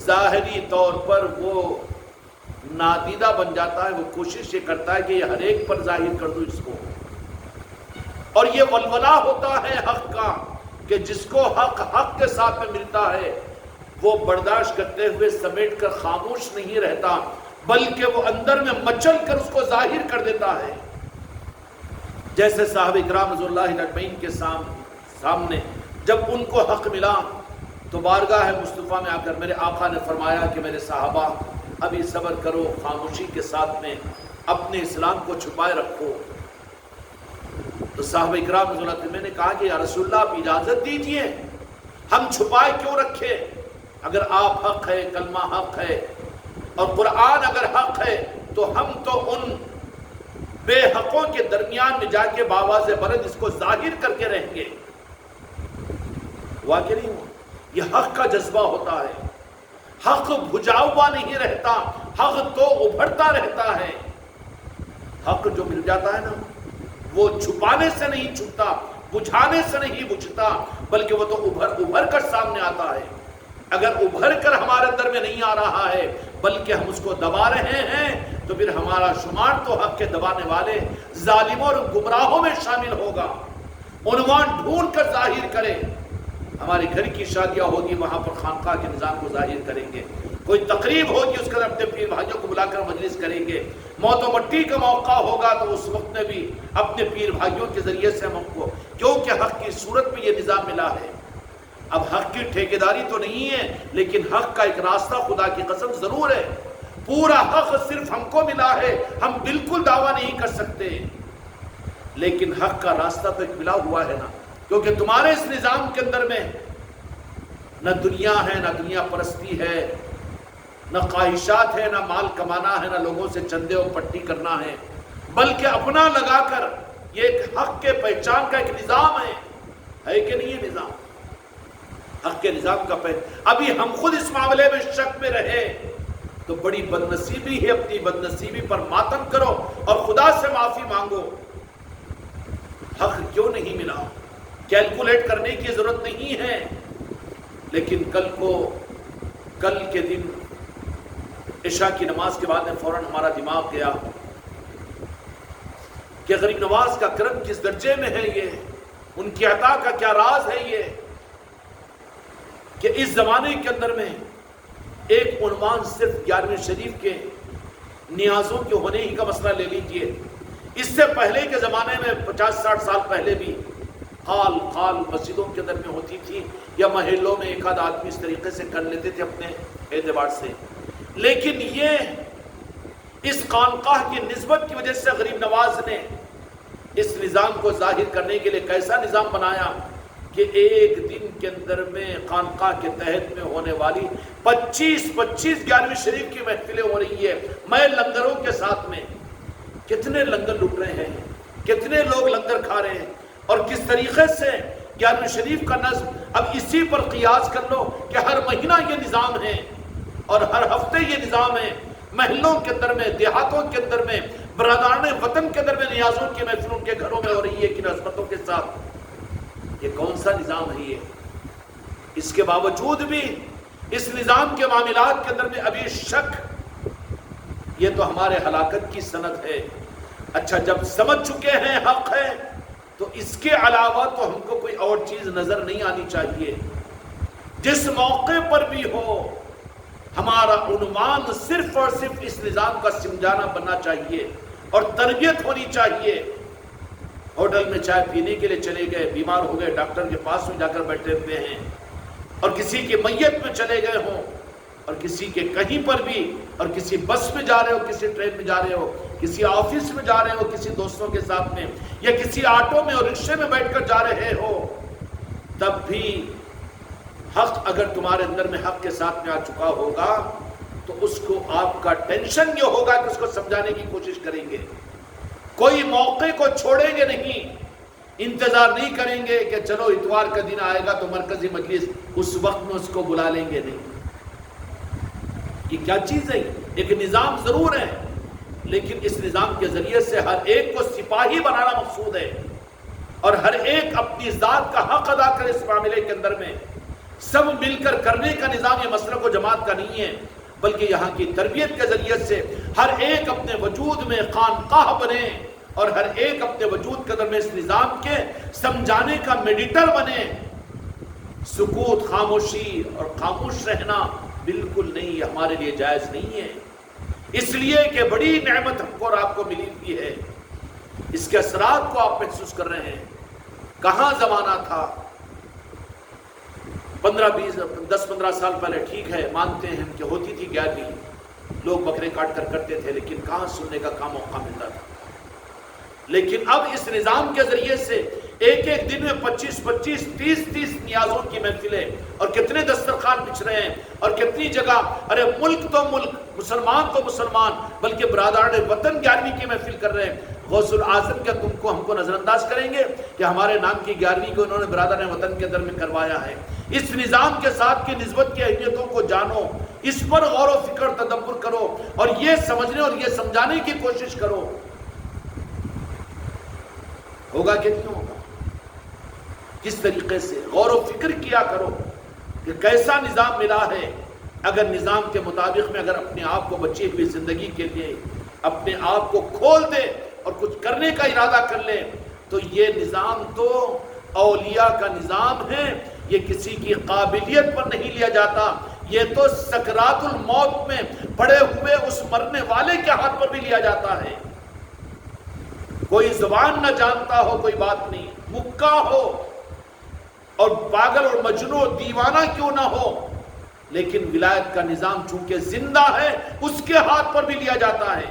ظاہری طور پر وہ نادیدہ بن جاتا ہے. وہ کوشش یہ کرتا ہے کہ یہ ہر ایک پر ظاہر کر دوں اس کو. اور یہ ولولہ ہوتا ہے حق کا کہ جس کو حق حق کے ساتھ میں ملتا ہے وہ برداشت کرتے ہوئے سمیٹ کر خاموش نہیں رہتا، بلکہ وہ اندر میں مچل کر اس کو ظاہر کر دیتا ہے. جیسے صحابہ کرام رضی اللہ اجمعین کے سامنے جب ان کو حق ملا تو بارگاہ مصطفیٰ میں آ کر میرے آقا نے فرمایا کہ میرے صحابہ ابھی صبر کرو، خاموشی کے ساتھ میں اپنے اسلام کو چھپائے رکھو. تو صحابہ کرام رضی اللہ عنہ میں نے کہا کہ یا رسول اللہ آپ اجازت دیجئے، ہم چھپائے کیوں رکھے؟ اگر آپ حق ہے، کلمہ حق ہے اور قرآن اگر حق ہے تو ہم تو ان بے حقوں کے درمیان میں جا کے باواز بلند اس کو ظاہر کر کے رہیں گے. واقع نہیں ہوا؟ یہ حق کا جذبہ ہوتا ہے. حق بجھا ہوا نہیں رہتا، حق تو ابھرتا رہتا ہے. حق جو مل جاتا ہے نا وہ چھپانے سے نہیں چھپتا، بجھانے سے نہیں بجھتا، بلکہ وہ تو ابھر کر سامنے آتا ہے. اگر ابھر کر ہمارے اندر میں نہیں آ رہا ہے بلکہ ہم اس کو دبا رہے ہیں تو پھر ہمارا شمار تو حق کے دبانے والے ظالموں اور گمراہوں میں شامل ہوگا. عنوان ڈھونڈ کر ظاہر کرے. ہمارے گھر کی شادیاں ہوگی وہاں پر خانقاہ کے نظام کو ظاہر کریں گے. کوئی تقریب ہوگی اس کے اندر اپنے پیر بھائیوں کو بلا کر مجلس کریں گے. موت و مٹی کا موقع ہوگا تو اس وقت میں بھی اپنے پیر بھائیوں کے ذریعے سے ہم کو، کیونکہ حق کی صورت میں یہ نظام ملا ہے. اب حق کی ٹھیکیداری تو نہیں ہے لیکن حق کا ایک راستہ خدا کی قسم ضرور ہے. پورا حق صرف ہم کو ملا ہے، ہم بالکل دعویٰ نہیں کر سکتے، لیکن حق کا راستہ تو ایک ملا ہوا ہے نا. کیونکہ تمہارے اس نظام کے اندر میں نہ دنیا ہے، نہ دنیا پرستی ہے، نہ خواہشات ہے، نہ مال کمانا ہے، نہ لوگوں سے چندے اور پٹی کرنا ہے، بلکہ اپنا لگا کر یہ ایک حق کے پہچان کا ایک نظام ہے کہ نہیں؟ یہ نظام حق کے نظام کا ابھی ہم خود اس معاملے میں شک میں رہے تو بڑی بدنصیبی ہے. اپنی بدنصیبی پر ماتم کرو اور خدا سے معافی مانگو. حق کیوں نہیں ملا کیلکولیٹ کرنے کی ضرورت نہیں ہے. لیکن کل کے دن عشاء کی نماز کے بعد میں فوراً ہمارا دماغ گیا کہ غریب نواز کا کرم کس درجے میں ہے، یہ ان کی عطا کا کیا راز ہے. یہ کہ اس زمانے کے اندر میں ایک عنوان صرف 11ویں شریف کے نیازوں کے ہونے ہی کا مسئلہ لے لیجئے. اس سے پہلے کے زمانے میں 50-60 سال پہلے بھی خال مسجدوں کے اندر میں ہوتی تھی یا محلوں میں ایک آدھ آدمی اس طریقے سے کر لیتے تھے اپنے اعتبار سے. لیکن یہ اس خانقاہ کی نسبت کی وجہ سے غریب نواز نے اس نظام کو ظاہر کرنے کے لیے کیسا نظام بنایا کہ ایک دن کے اندر میں خانقاہ کے تحت میں ہونے والی 25 11ویں شریف کی محفلیں ہو رہی ہے. میں لنگروں کے ساتھ میں کتنے لنگر لٹ رہے ہیں، کتنے لوگ لنگر کھا رہے ہیں، اور کس طریقے سے 11ویں شریف کا نظم. اب اسی پر قیاس کر لو کہ ہر مہینہ یہ نظام ہے اور ہر ہفتے یہ نظام ہے. محلوں کے اندر میں، دیہاتوں کے اندر میں، برادران وطن کے اندر میں نیازوں کی محفلوں کے گھروں میں ہو رہی ہے کن عظمتوں کے ساتھ. یہ کون سا نظام ہے؟ اس کے باوجود بھی اس نظام کے معاملات کے اندر میں ابھی شک، یہ تو ہمارے ہلاکت کی سند ہے. اچھا جب سمجھ چکے ہیں حق ہے تو اس کے علاوہ تو ہم کو کوئی اور چیز نظر نہیں آنی چاہیے. جس موقع پر بھی ہو ہمارا عنوان صرف اور صرف اس نظام کا سمجھانا بننا چاہیے اور تربیت ہونی چاہیے. ہوٹل میں چائے پینے کے لیے چلے گئے، بیمار ہو گئے، ڈاکٹر کے پاس میں جا کر بیٹھے ہوئے ہیں، اور کسی کی میت میں چلے گئے ہوں، اور کسی کے کہیں پر بھی، اور کسی بس میں جا رہے ہو، کسی ٹرین میں جا رہے ہو، کسی آفس میں جا رہے ہو کسی دوستوں کے ساتھ میں، یا کسی آٹو میں اور رکشے میں بیٹھ کر جا رہے ہو، تب بھی حق اگر تمہارے اندر میں حق کے ساتھ میں آ چکا ہوگا تو اس کو آپ کا ٹینشن یہ ہوگا کہ اس کو سمجھانے کی کوشش کریں گے، کوئی موقع کو چھوڑیں گے نہیں، انتظار نہیں کریں گے کہ چلو اتوار کا دن آئے گا تو مرکزی مجلس اس وقت میں اس کو بلا لیں گے، نہیں۔ یہ کیا چیز ہے؟ ایک نظام ضرور ہے، لیکن اس نظام کے ذریعے سے ہر ایک کو سپاہی بنانا مقصود ہے، اور ہر ایک اپنی ذات کا حق ادا کرے اس معاملے کے اندر میں۔ سب مل کر کرنے کا نظام یہ مسلک و جماعت کا نہیں ہے، بلکہ یہاں کی تربیت کے ذریعے سے ہر ایک اپنے وجود میں خانقاہ بنے، اور ہر ایک اپنے وجود کے اندر میں اس نظام کے سمجھانے کا میڈیٹر بنے۔ سکوت، خاموشی اور خاموش رہنا بالکل نہیں، یہ ہمارے لیے جائز نہیں ہے، اس لیے کہ بڑی نعمت ہم کو اور آپ کو ملی ہوئی ہے، اس کے اثرات کو آپ محسوس کر رہے ہیں۔ کہاں زمانہ تھا 10-15 سال پہلے، ٹھیک ہے مانتے ہیں کہ ہوتی تھی 11ویں، لوگ بکرے کاٹ کر کرتے تھے، لیکن کہاں سننے کا کہاں موقع ملتا تھا۔ لیکن اب اس نظام کے ذریعے سے ایک ایک دن میں 25-25 30-30 نیازوں کی محفلیں، اور کتنے دسترخوان بچھ رہے ہیں، اور کتنی جگہ، ارے ملک تو ملک، مسلمان تو مسلمان، بلکہ برادران وطن 11ویں کی محفل کر رہے ہیں۔ غوث العظم کیا ہم کو نظر انداز کریں گے کہ ہمارے نام کی 11ویں کو انہوں نے برادران وطن کے اندر میں کروایا ہے؟ اس نظام کے ساتھ کی نسبت کی اہمیتوں کو جانو، اس پر غور و فکر تدبر کرو، اور یہ سمجھنے اور یہ سمجھانے کی کوشش کرو۔ ہوگا کہ نہیں ہوگا؟ کس طریقے سے غور و فکر کیا کرو کہ کیسا نظام ملا ہے۔ اگر نظام کے مطابق میں اگر اپنے آپ کو بچی ہوئی زندگی کے لیے اپنے آپ کو کھول دے اور کچھ کرنے کا ارادہ کر لے، تو یہ نظام تو اولیاء کا نظام ہے، یہ کسی کی قابلیت پر نہیں لیا جاتا، یہ تو سکرات الموت میں پڑے ہوئے اس مرنے والے کے ہاتھ پر بھی لیا جاتا ہے۔ کوئی زبان نہ جانتا ہو کوئی بات نہیں، مکہ ہو اور پاگل اور مجنون دیوانہ کیوں نہ ہو، لیکن ولایت کا نظام چونکہ زندہ ہے اس کے ہاتھ پر بھی لیا جاتا ہے۔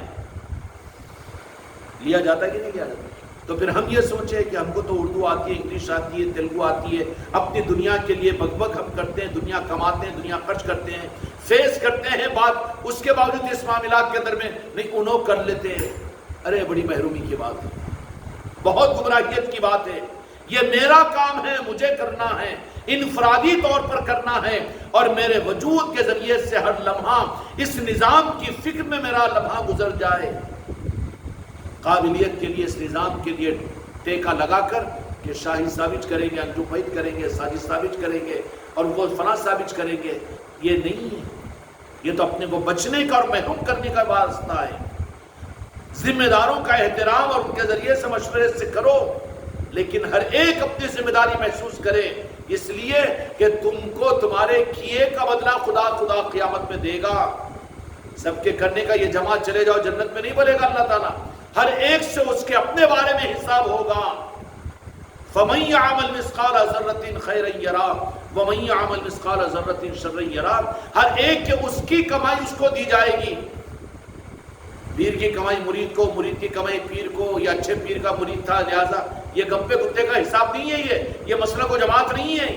لیا جاتا ہے کہ نہیں لیا جاتا؟ تو پھر ہم یہ سوچیں کہ ہم کو تو اردو آتی ہے، انگلش آتی ہے، تیلگو آتی ہے، اپنی دنیا کے لیے بگ بگ ہم کرتے ہیں، دنیا کماتے ہیں، دنیا خرچ کرتے ہیں، فیس کرتے ہیں بات، اس کے باوجود اس معاملات کے اندر میں نہیں انہوں کر لیتے ہیں۔ ارے بڑی محرومی کی بات ہے، بہت گمراہیت کی بات ہے۔ یہ میرا کام ہے، مجھے کرنا ہے، انفرادی طور پر کرنا ہے، اور میرے وجود کے ذریعے سے ہر لمحہ اس نظام کی فکر میں میرا لمحہ گزر جائے۔ قابلیت کے لیے اس نظام کے لیے ٹیکا لگا کر کہ شاہی ثابت کریں گے، انجو پید کریں گے، سازش ثابت کریں گے، اور وہ فلاں ثابت کریں گے، یہ نہیں ہے۔ یہ تو اپنے کو بچنے کا اور محروم کرنے کا واسطہ ہے۔ ذمہ داروں کا احترام اور ان کے ذریعے سے مشورے سے کرو، لیکن ہر ایک اپنی ذمہ داری محسوس کرے، اس لیے کہ تم کو تمہارے کیے کا بدلہ خدا قیامت میں دے گا۔ سب کے کرنے کا یہ جماعت چلے جاؤ جنت میں نہیں بولے گا اللہ تعالیٰ، ہر ایک سے اس کے اپنے بارے میں حساب ہوگا۔ فَمَن يَعْمَلْ مِثْقَالَ ذَرَّةٍ خَيْرًا يَرَهُ وَمَن يَعْمَلْ مِثْقَالَ ذَرَّةٍ شَرًّا يَرَهُ۔ ہر ایک کے اس کی کمائی اس کو دی جائے گی۔ پیر کی کمائی مرید کو، مرید کی کمائی پیر کو، یا اچھے پیر کا مرید تھا لہذا یہ گپے کتے کا حساب نہیں ہے، یہ مسلک و جماعت نہیں ہے۔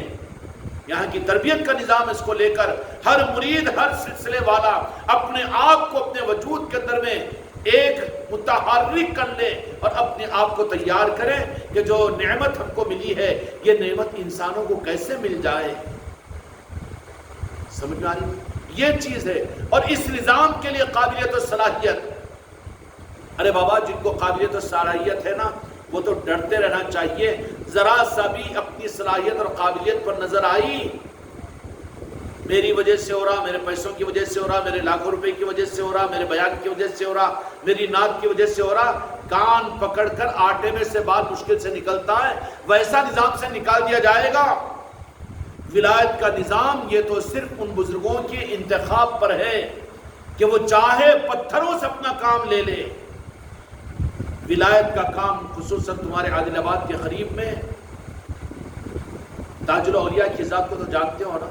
یہاں کی تربیت کا نظام اس کو لے کر ہر مرید، ہر سلسلے والا اپنے آپ کو اپنے وجود کے اندر میں ایک متحرک کر لے اور اپنے آپ کو تیار کرے کہ جو نعمت ہم کو ملی ہے یہ نعمت انسانوں کو کیسے مل جائے۔ سمجھ میں آ رہی یہ چیز ہے، اور اس نظام کے لیے قابلیت و صلاحیت، ارے بابا جن کو قابلیت و صلاحیت ہے نا وہ تو ڈرتے رہنا چاہیے، ذرا سا بھی اپنی صلاحیت اور قابلیت پر نظر آئی، میری وجہ سے ہو رہا، میرے پیسوں کی وجہ سے ہو رہا، میرے لاکھوں روپے کی وجہ سے ہو رہا، میرے بیان کی وجہ سے ہو رہا، میری نعت کی وجہ سے ہو رہا، کان پکڑ کر آٹے میں سے بال مشکل سے نکلتا ہے ویسا نظام سے نکال دیا جائے گا۔ ولایت کا نظام یہ تو صرف ان بزرگوں کے انتخاب پر ہے کہ وہ چاہے پتھروں سے اپنا کام لے لے۔ ولایت کا کام خصوصاً تمہارے عادل آباد کے قریب میں تاج الاولیاء کی ذات کو تو جانتے ہو نا،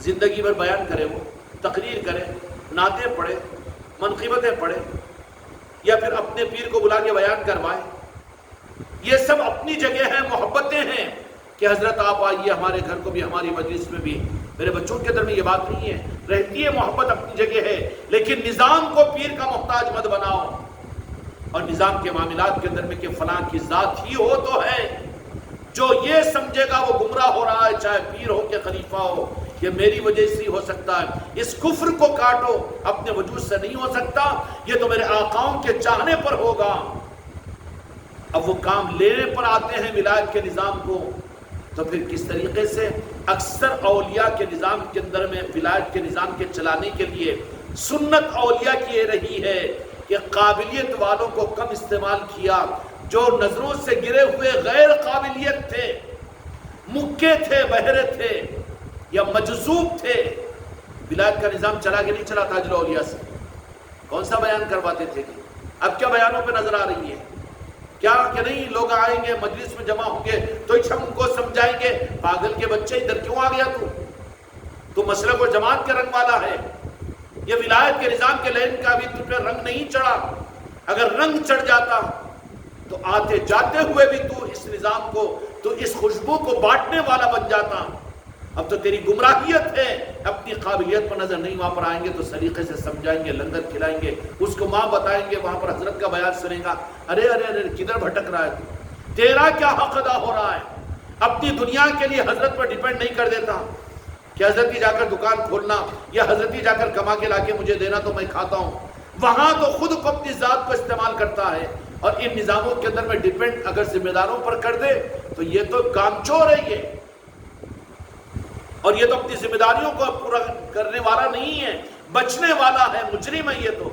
زندگی بھر بیان کرے، وہ تقریر کرے، نعتیں پڑھے، منقبتیں پڑھے، یا پھر اپنے پیر کو بلا کے بیان کروائے، یہ سب اپنی جگہ ہیں، محبتیں ہیں، کہ حضرت آپ آئیے ہمارے گھر کو بھی، ہماری مجلس میں بھی. میرے بچوں کے اندر میں یہ بات نہیں ہے. رہتی ہے محبت اپنی جگہ ہے، لیکن نظام کو پیر کا محتاج مت بناؤ. اور نظام کے معاملات کے اندر میں کہ فلاں کی ذات ہی ہو تو ہے. جو یہ سمجھے گا وہ گمراہ ہو رہا ہے، چاہے پیر ہو کہ خلیفہ ہو. یہ میری وجہ سے ہی ہو سکتا ہے. اس کفر کو کاٹو، اپنے وجود سے نہیں ہو سکتا. یہ تو میرے آقاؤں کے چاہنے پر ہوگا. اب وہ کام لینے پر آتے ہیں ولایت کے نظام کو، تو پھر کس طریقے سے اکثر اولیاء کے نظام کے اندر میں ولایت کے نظام کے چلانے کے لیے سنت اولیاء کی یہ رہی ہے کہ قابلیت والوں کو کم استعمال کیا. جو نظروں سے گرے ہوئے غیر قابلیت تھے، مکے تھے، بہرے تھے یا مجذوب تھے، ولایت کا نظام چلا کہ نہیں چلا تاج الاولیاء سے؟ کون سا بیان کرواتے تھے؟ اب کیا بیانوں پہ نظر آ رہی ہے؟ کیا کہ نہیں لوگ آئیں گے مجلس میں جمع ہوں گے تو ہم ان کو سمجھائیں گے پاگل کے بچے ادھر کیوں آ گیا تو مسلک و جماعت کے رنگ والا ہے. یہ ولایت کے نظام کے لین کا بھی تم پہ رنگ نہیں چڑھا. اگر رنگ چڑھ جاتا تو آتے جاتے ہوئے بھی تو اس نظام کو، تو اس خوشبو کو بانٹنے والا بن جاتا. اب تو تیری گمراہیت ہے، اپنی قابلیت پر نظر نہیں. وہاں پر آئیں گے تو سلیقے سے سمجھائیں گے، لنگر کھلائیں گے، اس کو ماں بتائیں گے، وہاں پر حضرت کا بیان سنے گا. ارے ارے ارے کدھر بھٹک رہا ہے تیرا کیا حق ادا ہو رہا ہے؟ اپنی دنیا کے لیے حضرت پر ڈیپینڈ نہیں کر دیتا کہ حضرت کی جا کر دکان کھولنا یا حضرت کی جا کر کما کے لا کے مجھے دینا تو میں کھاتا ہوں. وہاں تو خود کو اپنی ذات کو استعمال کرتا ہے. اور ان نظاموں کے اندر میں ڈیپینڈ اگر ذمہ داروں پر کر دے تو یہ تو کام چور ہے یہ، اور یہ تو اپنی ذمہ داریوں کو پورا کرنے والا نہیں ہے، بچنے والا ہے، مجرم ہے یہ تو.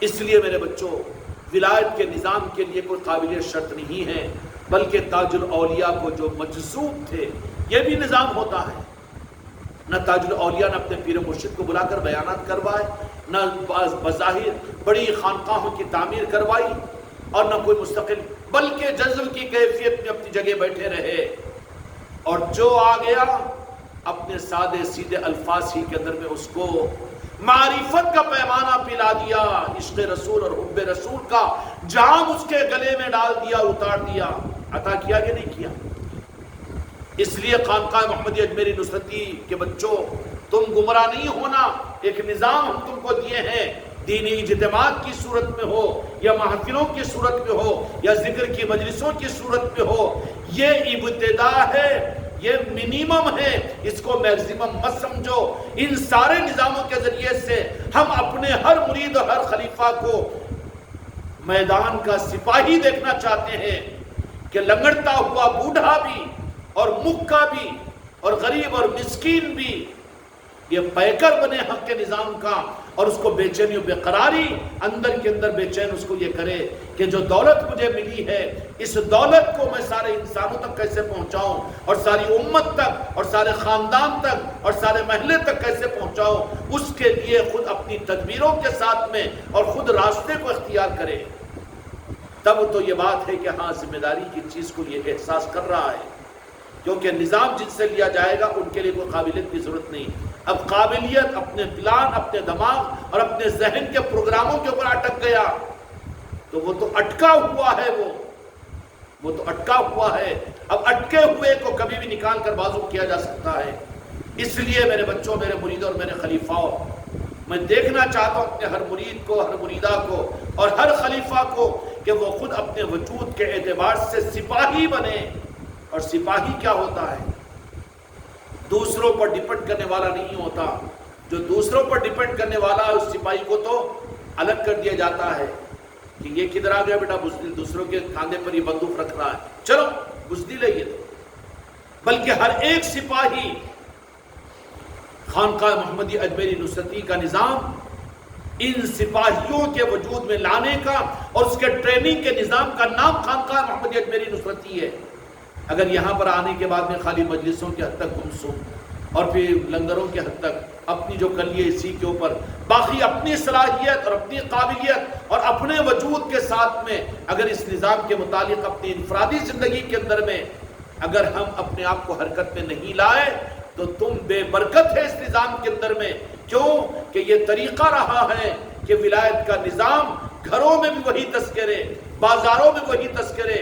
اس لیے میرے بچوں، ولایت کے نظام کے لیے کوئی قابلیت شرط نہیں ہے، بلکہ تاج الاولیاء کو جو مجذوب تھے یہ بھی نظام ہوتا ہے. نہ تاج الاولیاء نے اپنے پیر مرشد کو بلا کر بیانات کروائے، نہ بظاہر بڑی خانقاہوں کی تعمیر کروائی، اور نہ کوئی مستقل، بلکہ جذب کی کیفیت میں اپنی جگہ بیٹھے رہے. اور جو آ گیا اپنے سادے سیدھے الفاظ ہی کے اندر میں اس کو معرفت کا پیمانہ پلا دیا، عشق رسول اور حب رسول کا جام اس کے گلے میں ڈال دیا، اتار دیا. عطا کیا کہ نہیں کیا؟ اس لیے خانقاہ محمدیہ اجمیری نصرتی کے بچوں، تم گمراہ نہیں ہونا. ایک نظام ہم تم کو دیے ہیں، دینی اجتماعات کی صورت میں ہو یا محفلوں کی صورت میں ہو یا ذکر کی مجلسوں کی صورت میں ہو. یہ ابتدا ہے، یہ منیمم ہے، اس کو میکسیمم مت سمجھو. ان سارے نظاموں کے ذریعے سے ہم اپنے ہر مرید اور ہر خلیفہ کو میدان کا سپاہی دیکھنا چاہتے ہیں کہ لنگڑتا ہوا بوڑھا بھی اور مکہ بھی اور غریب اور مسکین بھی یہ پیکر بنے حق کے نظام کا، اور اس کو بے چینی و بے قراری اندر کے اندر بے چین اس کو یہ کرے کہ جو دولت مجھے ملی ہے اس دولت کو میں سارے انسانوں تک کیسے پہنچاؤں، اور ساری امت تک اور سارے خاندان تک اور سارے محلے تک کیسے پہنچاؤں. اس کے لیے خود اپنی تدبیروں کے ساتھ میں اور خود راستے کو اختیار کرے. تب تو یہ بات ہے کہ ہاں ذمہ داری کی چیز کو یہ احساس کر رہا ہے، کیونکہ نظام جن سے لیا جائے گا ان کے لیے کوئی قابلیت کی ضرورت نہیں. اب قابلیت اپنے پلان، اپنے دماغ اور اپنے ذہن کے پروگراموں کے اوپر اٹک گیا تو وہ تو اٹکا ہوا ہے، وہ تو اٹکا ہوا ہے. اب اٹکے ہوئے کو کبھی بھی نکال کر بازو کیا جا سکتا ہے. اس لیے میرے بچوں، میرے مریدوں اور میرے خلیفاؤں، میں دیکھنا چاہتا ہوں اپنے ہر مرید کو، ہر مریدہ کو اور ہر خلیفہ کو کہ وہ خود اپنے وجود کے اعتبار سے سپاہی بنے. اور سپاہی کیا ہوتا ہے؟ دوسروں پر ڈیپینڈ کرنے والا نہیں ہوتا. جو دوسروں پر ڈیپینڈ کرنے والا ہے اس سپاہی کو تو الگ کر دیا جاتا ہے کہ یہ کدھر آ گیا بیٹا بزدل، دوسروں کے کاندھے پر یہ بندوق رکھ رہا ہے، چلو بزدل ہے یہ تو. بلکہ ہر ایک سپاہی خانقاہ محمدیہ اجمیری نصرتی کا نظام ان سپاہیوں کے وجود میں لانے کا اور اس کے ٹریننگ کے نظام کا نام خانقاہ محمدیہ اجمیری نصرتی ہے. اگر یہاں پر آنے کے بعد میں خالی مجلسوں کے حد تک گمسم اور پھر لنگروں کے حد تک اپنی جو کلیے اسی کے اوپر باقی اپنی صلاحیت اور اپنی قابلیت اور اپنے وجود کے ساتھ میں اگر اس نظام کے متعلق اپنی انفرادی زندگی کے اندر میں اگر ہم اپنے آپ کو حرکت میں نہیں لائے تو تم بے برکت ہے اس نظام کے اندر میں. کیوں کہ یہ طریقہ رہا ہے کہ ولایت کا نظام گھروں میں بھی وہی تذکرے، بازاروں میں وہی تذکرے،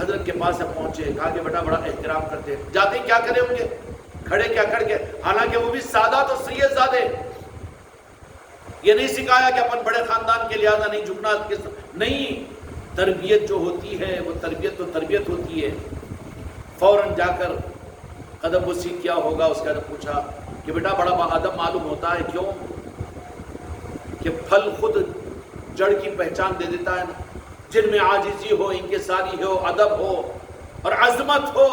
حضرت کے پاس پہنچے، کہا کہ بیٹا بڑا احترام کرتے ہیں، جاتے کیا کرے ہوں گے، کھڑے کیا کر کے، حالانکہ وہ بھی سادہ تو سید زادے، یہ نہیں سکھایا کہ اپن بڑے خاندان کے لحاظ نہیں جھکنا، نہیں، تربیت جو ہوتی ہے وہ تربیت تو تربیت ہوتی ہے۔ فوراً جا کر قدم بوسی کیا ہوگا، اس کا پوچھا کہ بیٹا بڑا ادب معلوم ہوتا ہے، کیوں کہ پھل خود جڑ کی پہچان دے دیتا ہے نا، جن میں عاجزی ہو، انکساری ہو، ادب ہو اور عظمت ہو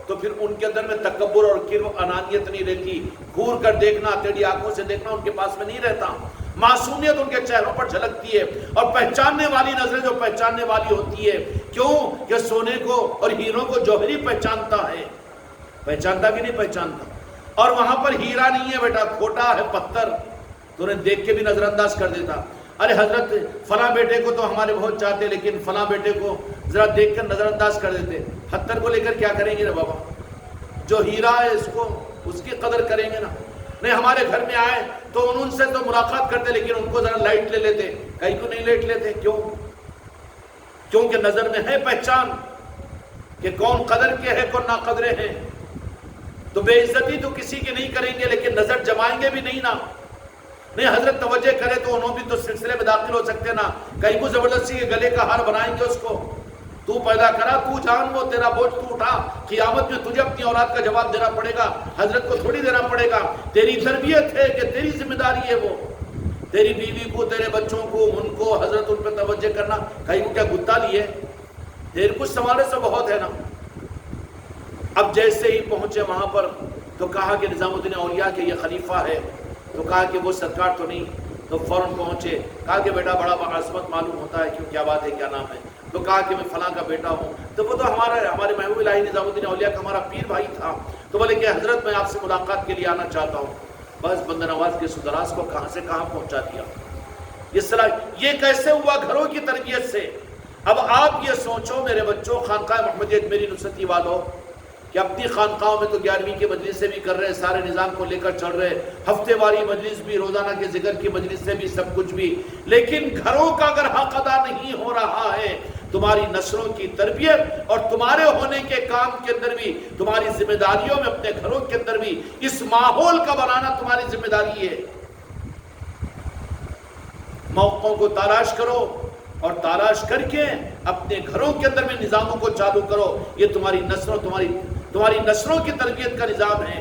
تو پھر ان کے اندر میں تکبر اور کبر، انانیت نہیں رہتی، گھور کر دیکھنا، ٹیڑھی آنکھوں سے دیکھنا ان کے پاس میں نہیں رہتا، معصومیت ان کے چہروں پر جھلکتی ہے، اور پہچاننے والی نظریں جو پہچاننے والی ہوتی ہے، کیوں کہ سونے کو اور ہیروں کو جوہری پہچانتا ہے، پہچانتا کہ نہیں پہچانتا، اور وہاں پر ہیرا نہیں ہے بیٹا، کھوٹا ہے، پتھر، تو انہیں دیکھ کے بھی نظر انداز کر دیتا، ارے حضرت فلاں بیٹے کو تو ہمارے بہت چاہتے لیکن فلاں بیٹے کو ذرا دیکھ کر نظر انداز کر دیتے، پتھر کو لے کر کیا کریں گے رے بابا، جو ہیرا ہے اس کو اس کی قدر کریں گے نا، نہیں ہمارے گھر میں آئے تو ان سے تو ملاقات کرتے لیکن ان کو ذرا لائٹ لے لیتے، کہیں کو نہیں لائٹ لیتے، کیوں؟ کیونکہ نظر میں ہے پہچان کہ کون قدر کے ہے کون ناقدرے ہیں، تو بے عزتی تو کسی کی نہیں کریں گے لیکن نظر جمائیں گے بھی نہیں نا، نہیں حضرت توجہ کرے تو انہوں بھی تو سلسلے میں داخل ہو سکتے نا، کہیں کو زبردستی کے گلے کا ہار بنائیں گے اس کو، تو پیدا کرا، تو جان، وہ تیرا بوجھ تو اٹھا، قیامت میں تجھے اپنی اولاد کا جواب دینا پڑے گا، حضرت کو تھوڑی دینا پڑے گا، تیری تربیت ہے کہ تیری ذمہ داری ہے، وہ تیری بیوی کو، تیرے بچوں کو، ان کو حضرت ان پہ توجہ کرنا، کہیں کو کیا گتا لیے، تیرے کچھ سنبھالے سے بہت ہے نا۔ اب جیسے ہی پہنچے وہاں پر تو کہا کہ نظام الدین اولیاء کے یہ خلیفہ ہے، تو کہا کہ وہ سرکار تو نہیں، تو فوراً پہنچے، کہا کہ بیٹا بڑا عظمت معلوم ہوتا ہے، کیوں کیا بات ہے، کیا نام ہے، تو کہا کہ میں فلاں کا بیٹا ہوں، تو وہ تو ہمارے محبوب الہی نظام الدین اولیاء کا ہمارا پیر بھائی تھا، تو بولے کہ حضرت میں آپ سے ملاقات کے لیے آنا چاہتا ہوں، بس بندہ نواز کے سدراس کو کہاں سے کہاں پہنچا دیا، اس طرح یہ کیسے ہوا گھروں کی تربیت سے۔ اب آپ یہ سوچو میرے بچوں، خانقاہ محمدیہ میری نصرتی والوں، کہ اپنی خانقاہوں میں تو 11ویں کی مجلس سے بھی کر رہے، سارے نظام کو لے کر چل رہے، ہفتے واری مجلس بھی، روزانہ کے ذکر کی مجلس سے بھی، سب کچھ بھی، لیکن گھروں کا اگر حق ادا نہیں ہو رہا ہے، تمہاری نسلوں کی تربیت اور تمہارے ہونے کے کام کے اندر بھی، تمہاری ذمہ داریوں میں اپنے گھروں کے اندر بھی اس ماحول کا بنانا تمہاری ذمہ داری ہے۔ موقعوں کو تلاش کرو اور تلاش کر کے اپنے گھروں کے اندر میں نظاموں کو چالو کرو، یہ تمہاری نسلوں کی تربیت کا نظام ہے۔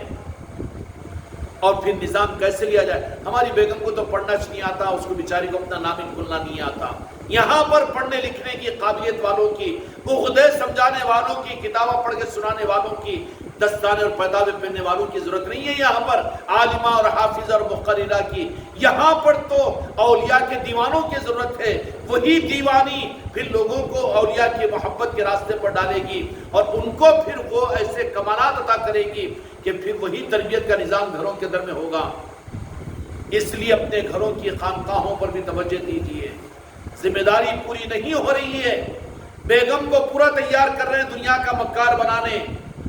اور پھر نظام کیسے لیا جائے؟ ہماری بیگم کو تو پڑھنا نہیں آتا، اس کو بیچاری کو اپنا نام کھولنا نہیں آتا، یہاں پر پڑھنے لکھنے کی قابلیت والوں کی، عقدے سمجھانے والوں کی، کتابیں پڑھ کے سنانے والوں کی، دستانے اور پیداوے پہننے والوں کی ضرورت نہیں ہے، یہاں پر عالمہ اور حافظہ اور مقررہ کی، یہاں پر تو اولیاء کے دیوانوں کی ضرورت ہے، وہی دیوانی پھر لوگوں کو اولیاء کی محبت کے راستے پر ڈالے گی اور ان کو پھر وہ ایسے کمالات عطا کرے گی کہ پھر وہی تربیت کا نظام گھروں کے اندر میں ہوگا۔ اس لیے اپنے گھروں کی خانقاہوں پر بھی توجہ دیجیے، ذمہ داری پوری نہیں ہو رہی ہے، بیگم کو پورا تیار کر رہے ہیں دنیا کا مکار بنانے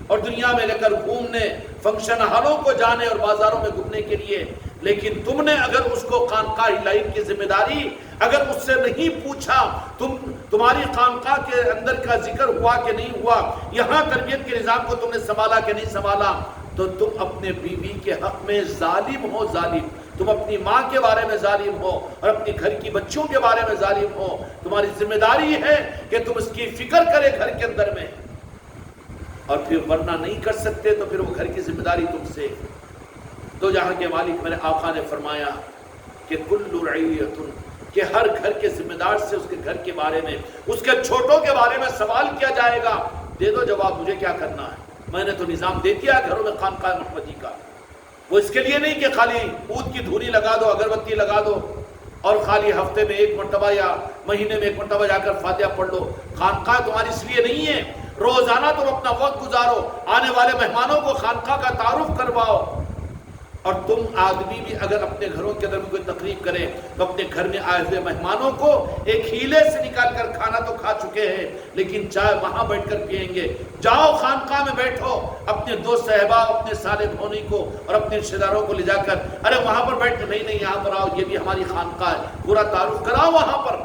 اور دنیا میں لے کر گھومنے، فنکشن ہالوں کو جانے اور بازاروں میں گھومنے کے لیے، لیکن تم نے اگر اس کو خانقاہ لائف کی ذمہ داری اگر اس سے نہیں پوچھا، تمہاری خانقاہ کے اندر کا ذکر ہوا کہ نہیں ہوا، یہاں تربیت کے نظام کو تم نے سنبھالا کہ نہیں سنبھالا، تو تم اپنے بیوی کے حق میں ظالم ہو، ظالم، تم اپنی ماں کے بارے میں ظالم ہو اور اپنی گھر کی بچیوں کے بارے میں ظالم ہو۔ تمہاری ذمہ داری ہے کہ تم اس کی فکر کرے گھر کے اندر میں، اور پھر ورنہ نہیں کر سکتے تو پھر وہ گھر کی ذمہ داری تم سے۔ تو جہاں کے مالک میرے آقا نے فرمایا کہ کل رعیت، کہ ہر گھر کے ذمہ دار سے اس کے گھر کے بارے میں، اس کے چھوٹوں کے بارے میں سوال کیا جائے گا، دے دو جواب، مجھے کیا کرنا ہے، میں نے تو نظام دے دیا گھروں میں خانقاہ محمدی کا۔ وہ اس کے لیے نہیں کہ خالی عود کی دھونی لگا دو، اگربتی لگا دو اور خالی ہفتے میں ایک مرتبہ یا مہینے میں ایک مرتبہ جا کر فاتحہ پڑھ لو۔ خانقاہ تمہاری اس لیے نہیں ہے، روزانہ تم اپنا وقت گزارو، آنے والے مہمانوں کو خانقاہ کا تعارف کرواؤ، اور تم آدمی بھی اگر اپنے گھروں کے اندر کوئی تقریب کرے تو اپنے گھر میں آئے ہوئے مہمانوں کو ایک ہیلے سے نکال کر کھانا تو کھا چکے ہیں لیکن چائے وہاں بیٹھ کر پئیں گے، جاؤ خانقاہ میں بیٹھو، اپنے دوست احباب، اپنے سالے بھونی کو اور اپنے رشتہ داروں کو لے جا کر، ارے وہاں پر بیٹھ، نہیں یہاں پر آؤ، یہ بھی ہماری خانقاہ ہے، پورا تعارف کراؤ وہاں پر،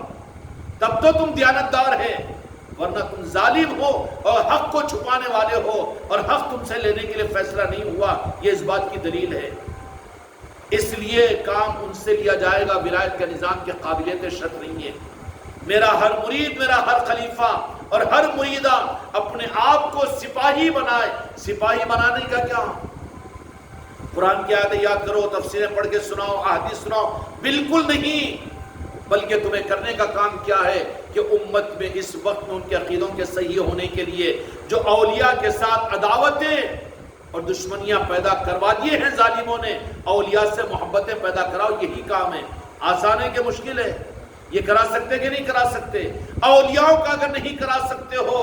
تب تو تم دیانتدار ہے، ورنہ تم ظالم ہو اور حق کو چھپانے والے ہو اور حق تم سے لینے کے لیے فیصلہ نہیں ہوا. یہ اس بات کی دلیل ہے. اس لیے کام ان سے لیا جائے گا ولایت کے نظام کے قابلیت شرط نہیں ہے. میرا ہر مرید، میرا ہر خلیفہ اور ہر مریدہ اپنے آپ کو سپاہی بنائے. سپاہی بنانے کا کیا؟ قرآن کی آیتیں یاد کرو، تفسیریں پڑھ کے سناؤ، احادیث سناؤ، بالکل نہیں. بلکہ تمہیں کرنے کا کام کیا ہے کہ امت میں اس وقت میں ان کے عقیدوں کے صحیح ہونے کے لیے جو اولیاء کے ساتھ عداوتیں اور دشمنیاں پیدا کروا دیے ہیں ظالموں نے، اولیاء سے محبتیں پیدا کراؤ. یہی کام ہے. آسان ہے کہ مشکل ہے؟ یہ کرا سکتے کہ نہیں کرا سکتے؟ اولیاء کا اگر نہیں کرا سکتے ہو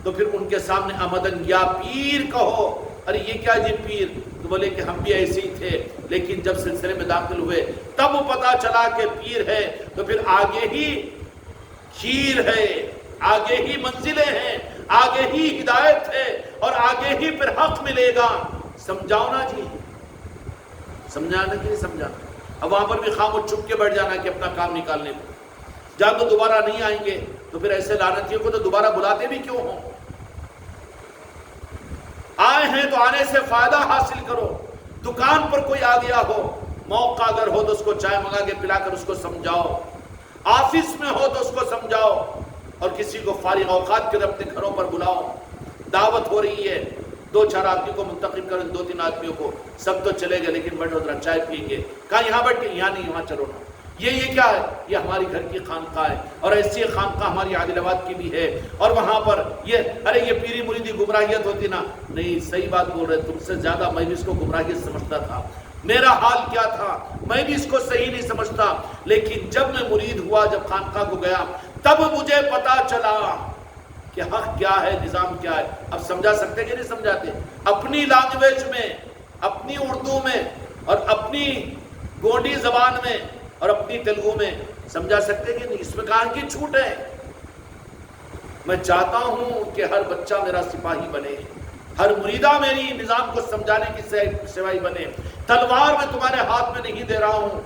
تو پھر ان کے سامنے آمدن یا پیر کہو. ارے یہ کیا جی پیر؟ تو بولے کہ ہم بھی ایسے ہی تھے، لیکن جب سلسلے میں داخل ہوئے تب پتا چلا کہ پیر ہے، تو پھر آگے ہی کھیر ہے، آگے ہی منزلیں ہیں، آگے ہی ہدایت ہے اور آگے ہی پھر حق ملے گا. سمجھاؤ نا جی، سمجھانا کہ نہیں سمجھانا؟ اب وہاں پر بھی خاموش چھپ کے بیٹھ جانا کہ اپنا کام نکالنے کو. جب تو دوبارہ نہیں آئیں گے تو پھر ایسے لعنتیوں کو تو دوبارہ بلاتے بھی کیوں ہوں؟ آئے ہیں تو آنے سے فائدہ حاصل کرو. دکان پر کوئی آ گیا ہو، موقع اگر ہو تو اس کو چائے منگا کے پلا کر اس کو سمجھاؤ. آفس میں ہو تو اس کو سمجھاؤ، اور کسی کو فارغ اوقات کے اپنے گھروں پر بلاؤ. دعوت ہو رہی ہے، 2-4 آدمی کو منتخب کریں، 2-3 آدمیوں کو. سب تو چلے گئے لیکن بیٹھو ذرا چائے پئیں گے. کہاں یہاں بیٹھ کے؟ یہاں نہیں، وہاں چلو نا. یہ کیا ہے؟ یہ ہماری گھر کی خانقاہ ہے، اور ایسی خانقاہ ہماری عادل آباد کی بھی ہے. اور وہاں پر ارے یہ پیری مریدی گمراہیت ہوتی نا. نہیں، صحیح بات بول رہے. تم سے زیادہ میں بھی اس کو گمراہیت سمجھتا تھا. میرا حال کیا تھا، میں بھی اس کو صحیح نہیں سمجھتا. لیکن جب میں مرید ہوا، جب خانقاہ کو گیا، تب مجھے پتا چلا کہ حق کیا ہے، نظام کیا ہے. اب سمجھا سکتے کہ نہیں سمجھاتے؟ اپنی لینگویج میں، اپنی اردو میں، اور اپنی گونڈی زبان میں، اور اپنی تیلگو میں سمجھا سکتے کہ نہیں؟ اس میں کہاں کی چھوٹ ہے؟ میں چاہتا ہوں کہ ہر بچہ میرا سپاہی بنے، ہر مریدہ میری نظام کو سمجھانے کی سپاہی بنے. تلوار میں تمہارے ہاتھ میں نہیں دے رہا ہوں،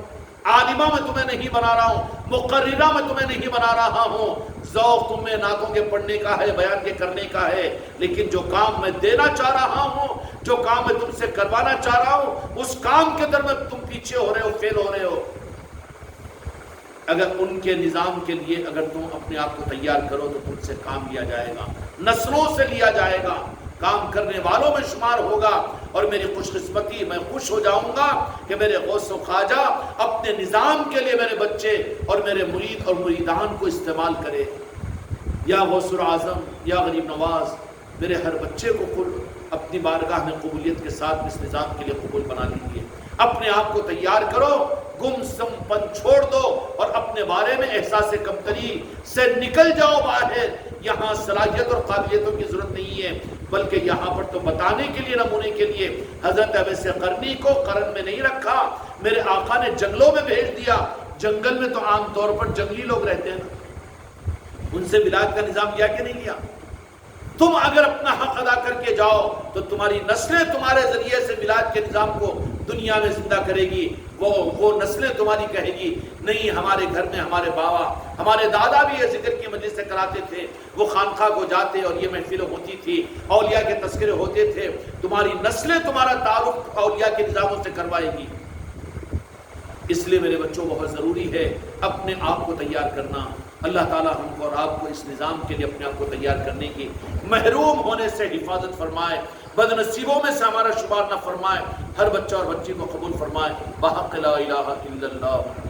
عالمہ میں تمہیں نہیں بنا رہا ہوں، مقررہ میں تمہیں نہیں بنا رہا ہوں. ذوق تم میں نعتوں کے پڑھنے کا ہے، بیان کے کرنے کا ہے. لیکن جو کام میں دینا چاہ رہا ہوں، جو کام میں تم سے کروانا چاہ رہا ہوں، اس کام کے در میں تم پیچھے ہو رہے ہو، فیل ہو رہے ہو. اگر ان کے نظام کے لیے اگر تم اپنے آپ کو تیار کرو تو تم سے کام لیا جائے گا، نسلوں سے لیا جائے گا، کام کرنے والوں میں شمار ہوگا. اور میری خوش قسمتی، میں خوش ہو جاؤں گا کہ میرے غوث و خواجہ اپنے نظام کے لیے میرے بچے اور میرے مرید اور مریدان کو استعمال کرے. یا غوث اعظم، یا غریب نواز، میرے ہر بچے کو اپنی بارگاہ میں قبولیت کے ساتھ اس نظام کے لیے قبول بنا لیجیے. اپنے آپ کو تیار کرو، گم سم پن چھوڑ دو اور اپنے بارے میں احساس کمتری سے نکل جاؤ باہر. یہاں صلاحیت اور قابلیتوں کی ضرورت نہیں ہے، بلکہ یہاں پر تو بتانے کے لیے، نمونے کے لیے. حضرت اویس قرنی کو قرن میں نہیں رکھا، میرے آقا نے جنگلوں میں بھیج دیا. جنگل میں تو عام طور پر جنگلی لوگ رہتے ہیں نا، ان سے ولایت کا نظام لیا کہ نہیں لیا؟ تم اگر اپنا حق ادا کر کے جاؤ تو تمہاری نسلیں تمہارے ذریعے سے ولایت کے نظام کو دنیا میں زندہ کرے گی. وہ نسلیں تمہاری کہے گی نہیں، ہمارے گھر میں ہمارے بابا، ہمارے دادا بھی یہ ذکر کی مجلس سے کراتے تھے، وہ خانقاہ کو جاتے اور یہ محفلیں ہوتی تھی، اولیاء کے تذکرے ہوتے تھے. تمہاری نسلیں تمہارا تعارف اولیاء کے نظاموں سے کروائے گی. اس لیے میرے بچوں بہت ضروری ہے اپنے آپ کو تیار کرنا. اللہ تعالیٰ ہم کو اور آپ کو اس نظام کے لیے اپنے آپ کو تیار کرنے کی، محروم ہونے سے حفاظت فرمائے، بد نصیبوں میں سے ہمارا شمار نہ فرمائے. ہر بچہ اور بچی کو قبول فرمائے. بحق لا الہ الا اللہ.